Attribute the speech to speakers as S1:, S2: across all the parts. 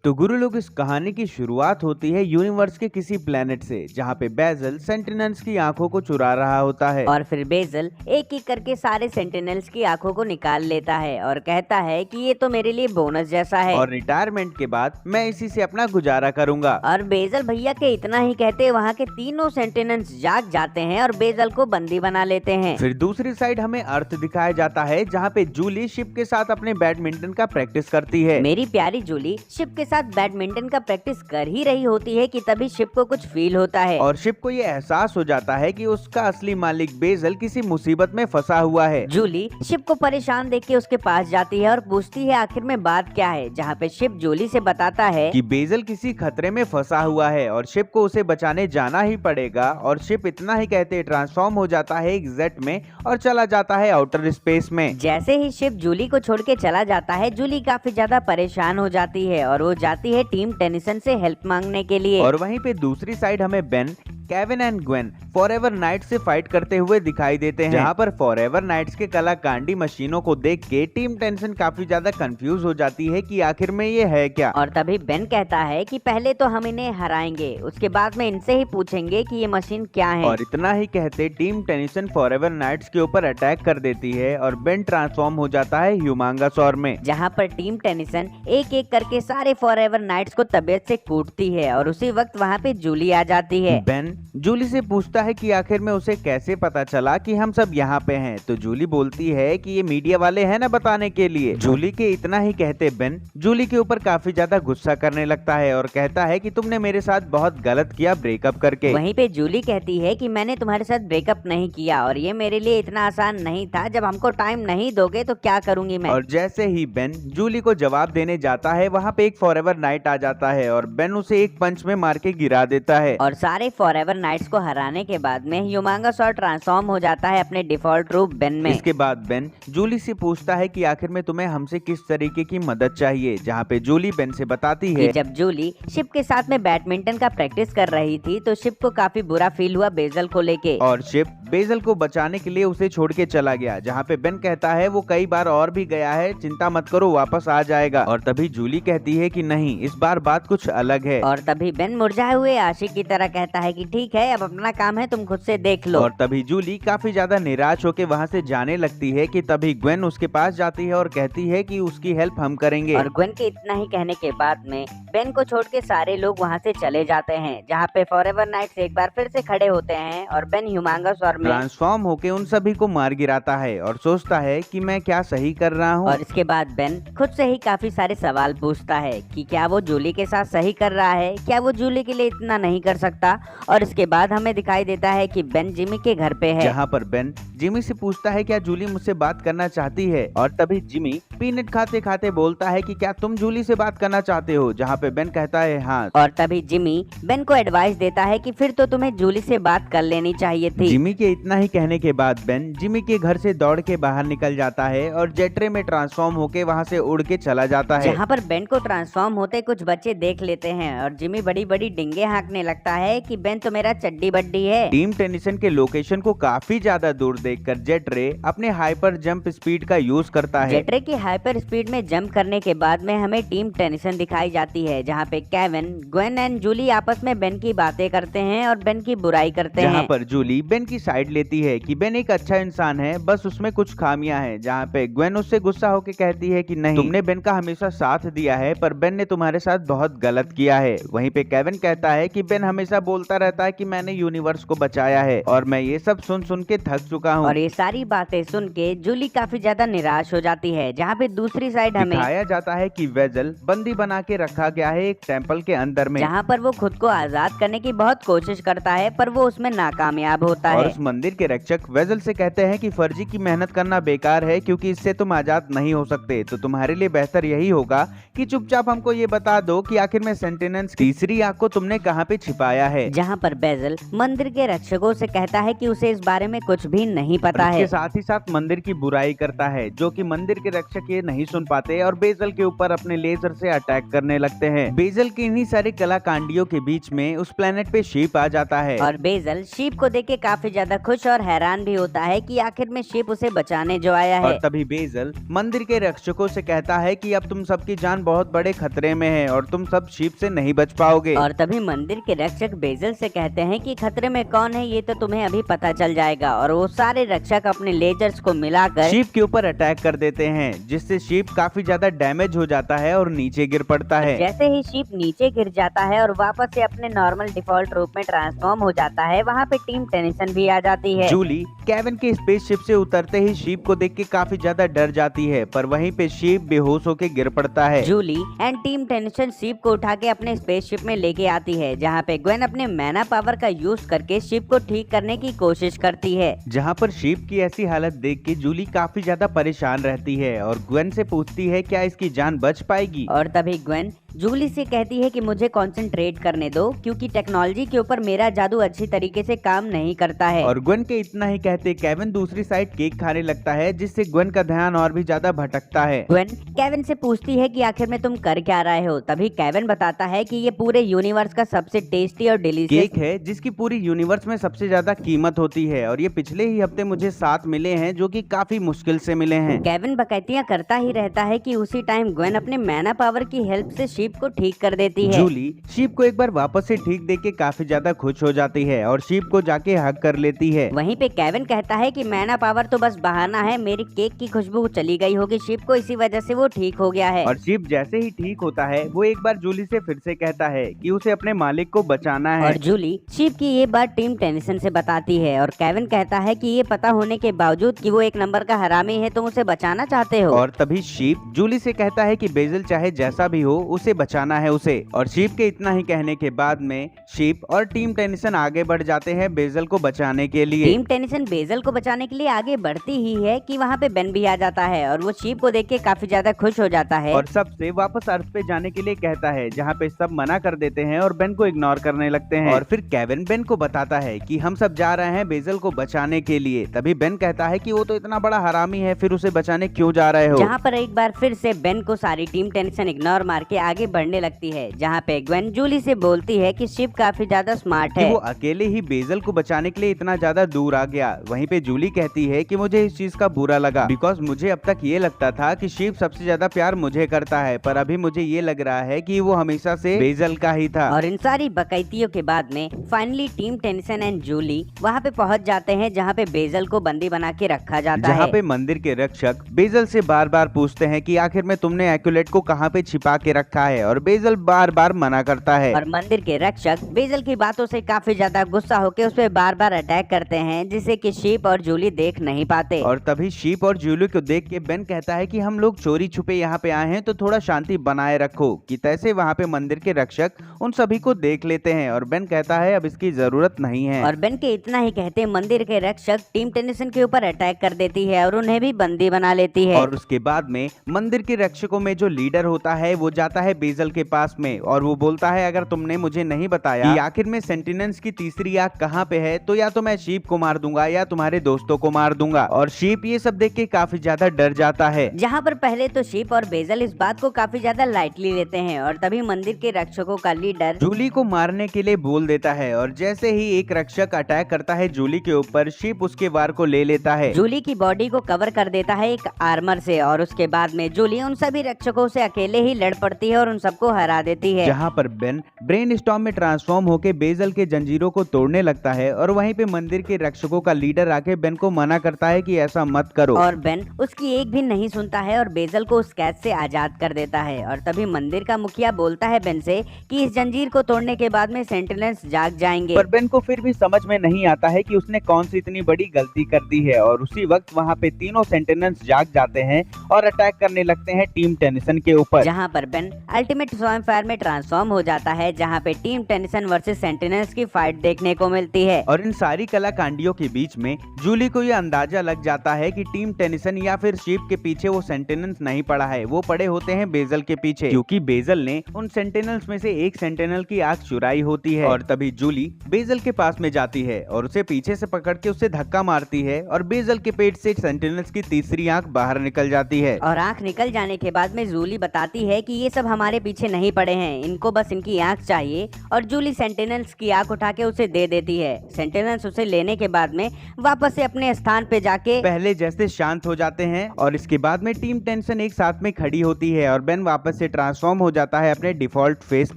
S1: तो गुरु लोग, इस कहानी की शुरुआत होती है यूनिवर्स के किसी प्लेनेट से, जहाँ पे बेजल सेंटिनल्स की आंखों को चुरा रहा होता है।
S2: और फिर बेजल एक एक करके सारे सेंटिनल्स की आंखों को निकाल लेता है और कहता है कि ये तो मेरे लिए बोनस जैसा है
S1: और रिटायरमेंट के बाद मैं इसी से अपना गुजारा करूंगा।
S2: और बेजल भैया के इतना ही कहते वहाँ के तीनों सेंटिनल्स जाग जाते हैं और बेजल को बंदी बना लेते हैं।
S1: फिर दूसरी साइड हमें अर्थ दिखाया जाता है, जहाँ पे जूली शिप के साथ अपने बैडमिंटन का प्रैक्टिस करती है।
S2: मेरी प्यारी जूली शिप के साथ बैडमिंटन का प्रैक्टिस कर ही रही होती है कि तभी शिप को कुछ फील होता है
S1: और शिप को ये एहसास हो जाता है कि उसका असली मालिक बेजल किसी मुसीबत में फंसा हुआ है।
S2: जूली शिप को परेशान देख के उसके पास जाती है और पूछती है आखिर में बात क्या है, जहाँ पे शिप जूली से बताता है
S1: कि बेजल किसी खतरे में फंसा हुआ है और शिप को उसे बचाने जाना ही पड़ेगा। और शिप इतना ही कहते ट्रांसफॉर्म हो जाता है एक जेट में और चला जाता है आउटर स्पेस में।
S2: जैसे ही शिप जूली को छोड़ के चला जाता है, जूली काफी ज्यादा परेशान हो जाती है और वो जाती है टीम टेनिसन से हेल्प मांगने के लिए।
S1: और वहीं पे दूसरी साइड हमें Ben, Kevin and Gwen Forever Knights से फाइट करते हुए दिखाई देते हैं, जहाँ पर फॉरएवर नाइट्स के कलाकांडी मशीनों को देख के टीम टेंशन काफी ज्यादा कंफ्यूज हो जाती है कि आखिर में ये है क्या।
S2: और तभी बेन कहता है कि पहले तो हम इन्हें हराएंगे, उसके बाद में इनसे ही पूछेंगे कि ये मशीन क्या है।
S1: और इतना ही कहते टीम टेंशन फॉरएवर नाइट्स के ऊपर अटैक कर देती है और बेन ट्रांसफॉर्म हो जाता है ह्यूमांगासौर में,
S2: जहाँ पर टीम टेनिसन एक एक करके सारे फॉरएवर नाइट्स को तबीयत से कूटती है और उसी वक्त वहाँ पे जूली आ जाती है।
S1: बेन जूली से पूछता है कि आखिर में उसे कैसे पता चला कि हम सब यहाँ पे हैं। तो जूली बोलती है कि ये मीडिया वाले हैं ना बताने के लिए। जूली के इतना ही कहते बेन जूली के ऊपर काफी ज्यादा गुस्सा करने लगता है और कहता है कि तुमने मेरे साथ बहुत गलत किया ब्रेकअप करके।
S2: वहीं पे जूली कहती है कि मैंने तुम्हारे साथ ब्रेकअप नहीं किया और ये मेरे लिए इतना आसान नहीं था, जब हमको टाइम नहीं दोगे तो क्या करूंगी मैं।
S1: और जैसे ही बेन जूली को जवाब देने जाता है, वहाँ पे एक फॉरएवर नाइट आ जाता है और बेन उसे एक पंच में मार के गिरा देता है।
S2: और सारे फॉरएवर नाइट्स को हराने के बाद में ह्यूमांगासौर ट्रांसफॉर्म हो जाता है अपने डिफॉल्ट रूप बेन में।
S1: इसके बाद बेन जूली से पूछता है कि आखिर में तुम्हें हमसे किस तरीके की मदद चाहिए, जहाँ पे जूली बेन से बताती है
S2: कि जब जूली शिप के साथ में बैडमिंटन का प्रैक्टिस कर रही थी तो शिप को काफी बुरा फील हुआ बेजल को लेके,
S1: और शिप बेजल को बचाने के लिए उसे छोड़ के चला गया, जहाँ पे बेन कहता है वो कई बार और भी गया है, चिंता मत करो वापस आ जाएगा। और तभी जूली कहती है कि नहीं, इस बार बात कुछ अलग है।
S2: और तभी बेन मुरझाए हुए आशिक की तरह कहता है कि ठीक है, अब अपना काम है, तुम खुद से देख लो।
S1: और तभी जूली काफी ज्यादा निराश होकर वहाँ से जाने लगती है कि तभी ग्वेन उसके पास जाती है और कहती है कि उसकी हेल्प हम करेंगे।
S2: और ग्वेन के इतना ही कहने के बाद में बेन को छोड़ के सारे लोग वहाँ से चले जाते हैं, जहाँ पे फॉरएवर नाइट्स एक बार फिर से खड़े होते हैं और बेन ह्यूमांगासौर में
S1: ट्रांसफॉर्म होके उन सभी को मार गिराता है और सोचता है कि मैं क्या सही कर रहा हूँ।
S2: और इसके बाद बेन खुद से ही काफी सारे सवाल पूछता है कि क्या वो जूली के साथ सही कर रहा है, क्या वो जूली के लिए इतना नहीं कर सकता। और इसके बाद हमें दिखाई देता है कि बेन जिमी के घर पे है,
S1: जहाँ पर बेन जिमी से पूछता है क्या जूली मुझसे बात करना चाहती है। और तभी जिमी पीनट खाते खाते बोलता है कि क्या तुम जूली से बात करना चाहते हो, जहाँ पे बेन कहता है हाँ।
S2: और तभी जिमी बेन को एडवाइस देता है कि फिर तो तुम्हें जूली से बात कर लेनी चाहिए थी।
S1: जिमी के इतना ही कहने के बाद बेन जिमी के घर से दौड़ के बाहर निकल जाता है और जेट्रे में ट्रांसफॉर्म होके वहाँ से उड़ के चला जाता है,
S2: जहाँ पर बेन को ट्रांसफॉर्म होते कुछ बच्चे देख लेते हैं और जिमी बड़ी बड़ी डिंगे हाँकने लगता है कि बेन तो मेरा चड्डी बड्डी है।
S1: टीम टेनिसन के लोकेशन को काफी ज्यादा दूर देखकर जेट्रे अपने हाइपर जंप स्पीड का यूज करता है।
S2: जेट्रे की हाइपर स्पीड में जंप करने के बाद में हमें टीम टेनिसन दिखाई जाती है, जहाँ पे केविन, ग्वेन एंड जूली आपस में बेन की बातें करते हैं और बेन की बुराई करते हैं।
S1: जहाँ पर जूली बेन की साइड लेती है कि बेन एक अच्छा इंसान है, बस उसमें कुछ खामियां हैं, जहाँ पे ग्वेन उससे गुस्सा होकर कहती है कि नहीं, तुमने बेन का हमेशा साथ दिया है पर बेन ने तुम्हारे साथ बहुत गलत किया है। वहीं पे केविन कहता है कि बेन हमेशा बोलता रहता है कि मैंने यूनिवर्स को बचाया है और मैं ये सब सुन सुन के थक चुका हूँ।
S2: और ये सारी बातें सुन के जूली काफी ज्यादा निराश हो जाती है, जहाँ पे दूसरी साइड हमें
S1: दिखाया जाता है कि वेजल बंदी बना के रखा गया है एक टेम्पल के अंदर में,
S2: जहाँ पर वो खुद को आजाद करने की बहुत कोशिश करता है पर वो उसमें नाकामयाब होता
S1: और
S2: है।
S1: उस मंदिर के रक्षक वेजल से कहते हैं कि फर्जी की मेहनत करना बेकार है, क्योंकि इससे तुम आजाद नहीं हो सकते, तो तुम्हारे लिए बेहतर यही होगा कि चुपचाप हमको ये बता दो कि आखिर में सेंटिनेंस तीसरी आंख को तुमने कहाँ पे छिपाया है।
S2: जहाँ पर बेजल मंदिर के रक्षकों से कहता है कि उसे इस बारे में कुछ भी नहीं पता है।
S1: इसके साथ ही साथ मंदिर की बुराई करता है, जो कि मंदिर के रक्षक ये नहीं सुन पाते और बेजल के ऊपर अपने लेजर से अटैक करने लगते हैं। बेजल के इन्हीं सारे कलाकांडियों के बीच में उस प्लेनेट पे शीप आ जाता है
S2: और बेजल शीप को देख के काफी ज्यादा खुश और हैरान भी होता है कि आखिर में शीप उसे बचाने जो आया है।
S1: और तभी बेजल मंदिर के रक्षकों से कहता है कि अब तुम सबकी जान बहुत बड़े खतरे में है और तुम सब शीप से नहीं बच पाओगे।
S2: और तभी मंदिर के रक्षक बेजल से कहते हैं कि खतरे में कौन है ये तो तुम्हें अभी पता चल जाएगा। और वो सारे रक्षक अपने लेजर्स को मिलाकर
S1: शीप के ऊपर अटैक कर देते हैं, जिससे शीप काफी ज्यादा डैमेज हो जाता है और नीचे गिर पड़ता है।
S2: जैसे ही शीप नीचे गिर जाता है और वापस से अपने नॉर्मल डिफॉल्ट रूप में ट्रांसफॉर्म हो जाता है, वहाँ पे टीम टेनिसन भी आ जाती है।
S1: जूली केविन के स्पेसशिप से उतरते ही शीप को देख के काफी ज्यादा डर जाती है, पर वहीं पे शीप बेहोश होकर गिर पड़ता है।
S2: Julie and team Tennyson Ship को उठा के अपने स्पेसशिप में लेके आती है, जहाँ पे ग्वेन अपने मैना पावर का यूज करके शीप को ठीक करने की कोशिश करती है।
S1: जहाँ पर शीप की ऐसी हालत देख के जूली काफी ज्यादा परेशान रहती है और ग्वेन से पूछती है क्या इसकी जान बच पाएगी।
S2: और तभी ग्वेन जूली से कहती है कि मुझे कंसंट्रेट करने दो, क्योंकि टेक्नोलॉजी के ऊपर मेरा जादू अच्छी तरीके से काम नहीं करता है।
S1: और ग्वेन के इतना ही कहते केविन दूसरी साइड केक खाने लगता है, जिससे ग्वेन का ध्यान और भी ज्यादा भटकता है।
S2: ग्वेन केविन से पूछती है कि आखिर में तुम कर क्या रहे हो। तभी केविन बताता है कि ये पूरे यूनिवर्स का सबसे टेस्टी और डिलीशियस
S1: केक है, जिसकी पूरी यूनिवर्स में सबसे ज्यादा कीमत होती है और ये पिछले ही हफ्ते मुझे 7 मिले हैं, जो कि काफी मुश्किल से मिले हैं।
S2: केविन बकैतियां करता ही रहता है कि उसी टाइम ग्वेन अपने मैना पावर की हेल्प से शीप को ठीक कर देती है।
S1: जूली शीप को एक बार वापस से ठीक देख के काफी ज्यादा खुश हो जाती है और शीप को जाके हग कर लेती है।
S2: वहीं पे केविन कहता है कि मैना पावर तो बस बहाना है, मेरी केक की खुशबू चली गई होगी शीप को, इसी वजह से वो ठीक हो गया है।
S1: और शीप जैसे ही ठीक होता है वो एक बार जूली से फिर से कहता है कि उसे अपने मालिक को बचाना है।
S2: और जूली शीप की ये बात टीम टेनिसन से बताती है और केविन कहता है कि ये पता होने के बावजूद कि वो एक नंबर का हरामी है, तुम उसे बचाना चाहते हो।
S1: और तभी शीप जूली से कहता है कि बेजल चाहे जैसा भी हो उसे बचाना है उसे। और शीप के इतना ही कहने के बाद में शीप और टीम टेनिसन आगे बढ़ जाते हैं बेजल को बचाने के लिए।
S2: टीम टेनिसन बेजल को बचाने के लिए आगे बढ़ती ही है कि वहाँ पे बेन भी आ जाता है और वो शीप को देख के काफी ज्यादा खुश हो जाता है
S1: और सबसे वापस अर्थ पे जाने के लिए कहता है, जहाँ पे सब मना कर देते हैं और बेन को इग्नोर करने लगते हैं। और फिर केविन बेन को बताता है कि हम सब जा रहे हैं बेजल को बचाने के लिए। तभी बेन कहता है कि वो तो इतना बड़ा हरामी है, फिर उसे बचाने क्यों जा रहे हो।
S2: जहाँ पर एक बार फिर से बेन को सारी टीम टेनिसन इग्नोर मार के आगे बढ़ने लगती है, जहाँ पे ग्वेन जूली से बोलती है कि शिप काफी ज्यादा स्मार्ट है,
S1: वो अकेले ही बेजल को बचाने के लिए इतना ज्यादा दूर आ गया। वहीं पे जूली कहती है कि मुझे इस चीज का बुरा लगा, बिकॉज मुझे अब तक ये लगता था कि शिप सबसे ज्यादा प्यार मुझे करता है, पर अभी मुझे ये लग रहा है कि वो हमेशा से बेजल का ही था।
S2: और इन सारी बकैतियों के बाद में finally team Tennyson and Julie वहाँ पे पहुँच जाते हैं, जहाँ पे बेजल को बंदी बना के रखा जाता है।
S1: जहाँ पे मंदिर के रक्षक बेजल से बार बार पूछते हैं कि आखिर में तुमने एक्यूलेट को कहाँ पे छिपा के रखा है, और बेजल बार बार मना करता है।
S2: और मंदिर के रक्षक बेजल की बातों से काफी ज्यादा गुस्सा होकर उस पर बार बार अटैक करते हैं, जिसे कि शीप और जूली देख नहीं पाते।
S1: और तभी शीप और जूली को देख के बेन कहता है कि हम लोग चोरी छुपे यहाँ पे आए हैं, तो थोड़ा शांति बनाए रखो। कि तैसे वहाँ पे मंदिर के रक्षक उन सभी को देख लेते हैं और बेन कहता है अब इसकी जरूरत नहीं है।
S2: और बेन के इतना ही कहते मंदिर के रक्षक टीम टेनिसन के ऊपर अटैक कर देती है और उन्हें भी बंदी बना लेती है।
S1: और उसके बाद में मंदिर के रक्षकों में जो लीडर होता है वो जाता है बेजल के पास में और वो बोलता है अगर तुमने मुझे नहीं बताया कि आखिर में सेंटिनेंस की तीसरी आग कहाँ पे है, तो या तो मैं शीप को मार दूंगा या तुम्हारे दोस्तों को मार दूंगा। और शीप ये सब देख के काफी ज्यादा डर जाता है।
S2: जहाँ पर पहले तो शीप और बेजल इस बात को काफी ज्यादा लाइटली लेते हैं और तभी मंदिर के रक्षकों का लीडर
S1: जूली को मारने के लिए बोल देता है और जैसे ही एक रक्षक अटैक करता है जूली के ऊपर, शीप उसके वार को ले लेता है।
S2: जूली की बॉडी को कवर कर देता है एक आर्मर से और उसके बाद में जूली उन सभी रक्षकों से अकेले ही लड़ पड़ती है और उन सबको हरा देती है।
S1: जहाँ पर बेन ब्रेन स्टॉर्म में ट्रांसफॉर्म होकर बेजल के जंजीरों को तोड़ने लगता है और वहीं पे मंदिर के रक्षकों का लीडर आके बेन को मना करता है कि ऐसा मत करो।
S2: और बेन उसकी एक भी नहीं सुनता है और बेजल को उस कैद से आजाद कर देता है। और तभी मंदिर का मुखिया बोलता है बेन से कि इस जंजीर को तोड़ने के बाद में सेंटिनेल्स जाग जाएंगे।
S1: पर बेन को फिर भी समझ में नहीं आता है कि उसने कौन सी इतनी बड़ी गलती कर दी है और उसी वक्त वहाँ पे तीनों सेंटिनेल्स जाग जाते हैं और अटैक करने लगते हैं टीम टेनिसन के ऊपर।
S2: जहाँ पर बेन अल्टीमेट स्वयं फायर में ट्रांसफॉर्म हो जाता है, जहाँ पे टीम टेनिसन वर्सेस सेंटिनेल्स की फाइट देखने को मिलती है।
S1: और इन सारी कलाकांडियों के बीच में जूली को यह अंदाजा लग जाता है कि टीम टेनिसन या फिर शीप के पीछे वो सेंटिनेल्स नहीं पड़ा है, वो पड़े होते हैं बेजल के पीछे, क्योंकि बेजल ने उन सेंटिनेल्स में से एक सेंटिनेल की आंख चुराई होती है। और तभी जूली बेजल के पास में जाती है और उसे पीछे से पकड़ के उसे धक्का धक्का मारती है और बेजल के पेट से सेंटिनल्स की तीसरी आंख बाहर निकल जाती है।
S2: और आंख निकल जाने के बाद में जूली बताती है कि ये सब हमारे पीछे नहीं पड़े हैं, इनको बस इनकी आंख चाहिए। और जूली सेंटिनल्स की आंख उठा के उसे दे देती है। सेंटिनल्स उसे लेने के बाद में वापस से अपने स्थान पे जाके
S1: पहले जैसे शांत हो जाते हैं और इसके बाद में टीम टेंशन एक साथ में खड़ी होती है और बेन वापस से ट्रांसफॉर्म हो जाता है अपने डिफॉल्ट फेस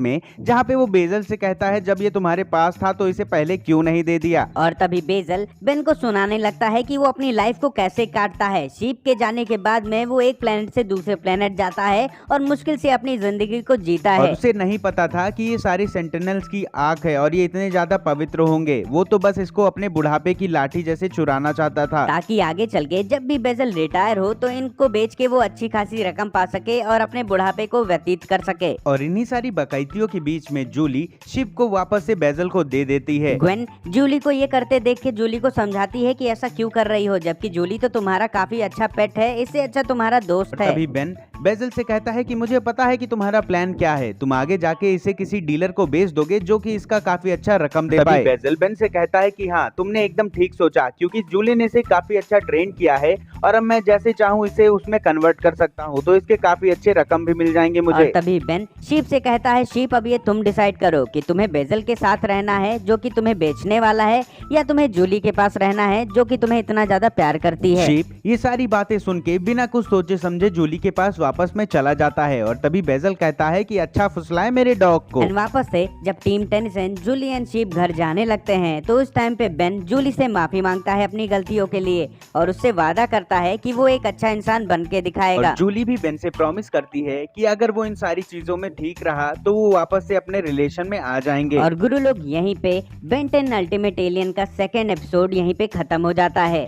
S1: में, जहाँ पे वो बेजल से कहता है जब ये तुम्हारे पास था तो इसे पहले क्यों नहीं दे दिया।
S2: और तभी बेजल बेन को सुनाने लगता है कि वो अपनी लाइफ को कैसे काटता है। शीप के जाने के बाद में वो एक प्लेनेट से दूसरे प्लेनेट जाता है और मुश्किल से अपनी जिंदगी को जीता है।
S1: और उसे नहीं पता था कि ये सारी सेंटिनल्स की आंख है और ये इतने ज्यादा पवित्र होंगे। वो तो बस इसको अपने बुढ़ापे की लाठी जैसे चुराना चाहता था,
S2: ताकि आगे चल के जब भी बेजल रिटायर हो तो इनको बेच के वो अच्छी खासी रकम पा सके और अपने बुढ़ापे को व्यतीत कर सके।
S1: और इन्हीं सारी बकैतियों के बीच में जूली शिप को वापस से बेजल को दे देती है।
S2: ग्वेन जूली को ये करते देख के जूली को समझाती है कि ऐसा क्यों कर रही हो, जबकि जूली तो तुम्हारा काफी अच्छा पेट है, इससे अच्छा तुम्हारा दोस्त है।
S1: तभी बेन बेजल से कहता है कि मुझे पता है कि तुम्हारा प्लान क्या है, तुम आगे जाके इसे किसी डीलर को बेच दोगे जो कि इसका काफी अच्छा रकम दे पाए। बेजल बेन से कहता है कि हाँ तुमने एकदम ठीक सोचा, क्योंकि जूली ने इसे काफी अच्छा ट्रेन किया है और अब मैं जैसे चाहूँ इसे उसमें कन्वर्ट कर सकता हूँ, तो इसके काफी अच्छे रकम भी मिल जाएंगे मुझे।
S2: और तभी बेन शीप से कहता है शीप अब ये तुम डिसाइड करो कि तुम्हें बेजल के साथ रहना है जो कि तुम्हें बेचने वाला है, या तुम्हें जूली के पास रहना है जो कि तुम्हें इतना ज्यादा प्यार करती है।
S1: शीप ये सारी बातें सुन के बिना कुछ सोचे समझे जूली के पास वापस में चला जाता है और तभी बेजल कहता है कि अच्छा फुसलाए मेरे डॉग को।
S2: वापस से जब team Tennyson Julie and Ship घर जाने लगते हैं तो उस टाइम पे बेन जूली से माफी मांगता है अपनी गलतियों के लिए और उससे वादा करता है कि वो एक अच्छा इंसान बन के दिखाएगा।
S1: और जूली भी बेन से प्रॉमिस करती है कि अगर वो इन सारी चीजों में ठीक रहा तो वो वापस से अपने रिलेशन में आ जाएंगे।
S2: और गुरु लोग यहीं पे बेन 10 अल्टीमेट एलियन का सेकेंड एपिसोड यहीं पे खत्म हो जाता है।